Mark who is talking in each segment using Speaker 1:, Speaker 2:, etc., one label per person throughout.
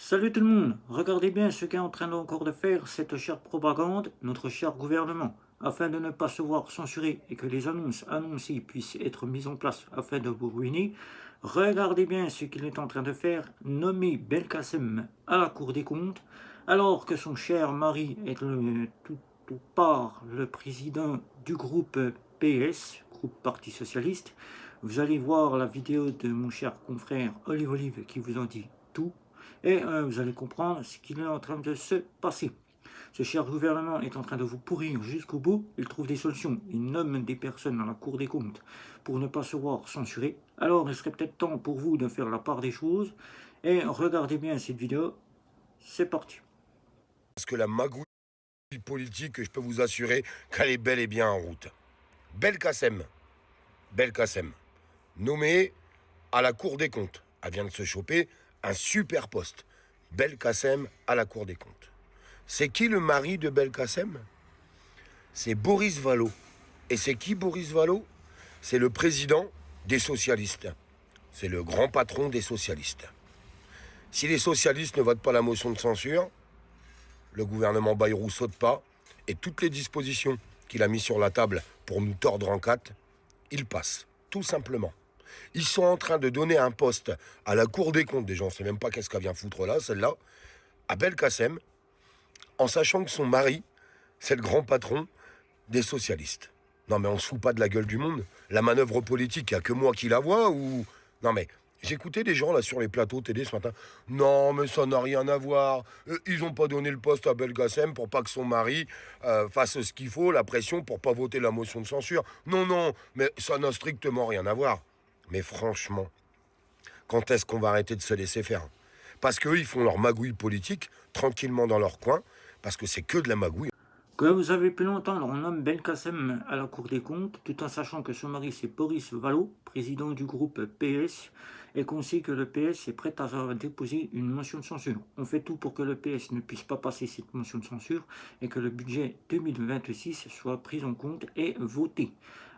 Speaker 1: Salut tout le monde, regardez bien ce qu'est en train encore de faire cette chère propagande, notre cher gouvernement, afin de ne pas se voir censurer et que les annonces annoncées puissent être mises en place afin de vous ruiner. Regardez bien ce qu'il est en train de faire, nommer Belkacem à la Cour des comptes, alors que son cher mari est tout part le président du groupe PS, groupe Parti Socialiste. Vous allez voir la vidéo de mon cher confrère Olive Olive qui vous en dit tout et vous allez comprendre ce qu'il est en train de se passer. Ce cher gouvernement est en train de vous pourrir jusqu'au bout. Il trouve des solutions. Il nomme des personnes à la Cour des comptes pour ne pas se voir censuré. Alors, il serait peut-être temps pour vous de faire la part des choses. Et regardez bien cette vidéo. C'est parti.
Speaker 2: Parce que la magouille politique, je peux vous assurer qu'elle est bel et bien en route. Belkacem, nommée à la Cour des comptes. Elle vient de se choper un super poste. Belkacem à la Cour des comptes. C'est qui le mari de Belkacem? C'est Boris Vallaud. Et c'est qui Boris Vallaud? C'est le président des socialistes. C'est le grand patron des socialistes. Si les socialistes ne votent pas la motion de censure, le gouvernement Bayrou saute pas, et toutes les dispositions qu'il a mis sur la table pour nous tordre en quatre, il passe, tout simplement. Ils sont en train de donner un poste à la Cour des comptes, des gens, on ne sait même pas qu'est-ce qu'elle vient foutre là, celle-là, à Belkacem, en sachant que son mari, c'est le grand patron des socialistes. Non mais on se fout pas de la gueule du monde. La manœuvre politique, il n'y a que moi qui la vois ou... Non mais... J'écoutais des gens là sur les plateaux télé ce matin. Non, mais ça n'a rien à voir. Ils n'ont pas donné le poste à Belkacem pour pas que son mari fasse ce qu'il faut, la pression pour pas voter la motion de censure. Non, mais ça n'a strictement rien à voir. Mais franchement, quand est-ce qu'on va arrêter de se laisser faire? Parce qu'eux, ils font leur magouille politique tranquillement dans leur coin, parce que c'est que de la magouille.
Speaker 1: Comme vous avez pu l'entendre, on nomme Belkacem à la Cour des comptes, tout en sachant que son mari c'est Boris Vallaud, président du groupe PS, et qu'on sait que le PS est prêt à déposer une motion de censure. On fait tout pour que le PS ne puisse pas passer cette motion de censure et que le budget 2026 soit pris en compte et voté.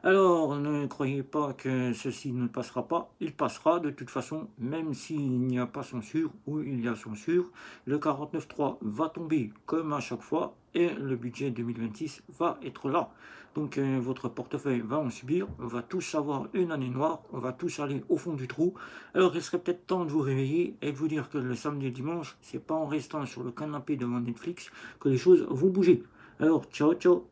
Speaker 1: Alors, ne croyez pas que ceci ne passera pas, il passera de toute façon, même s'il n'y a pas censure ou il y a censure, le 49.3 va tomber comme à chaque fois et le budget 2026 va être là. Donc votre portefeuille va en subir, on va tous avoir une année noire, on va tous aller au fond du trou. Alors il serait peut-être temps de vous réveiller et de vous dire que le samedi et dimanche, c'est pas en restant sur le canapé devant Netflix que les choses vont bouger. Alors ciao ciao.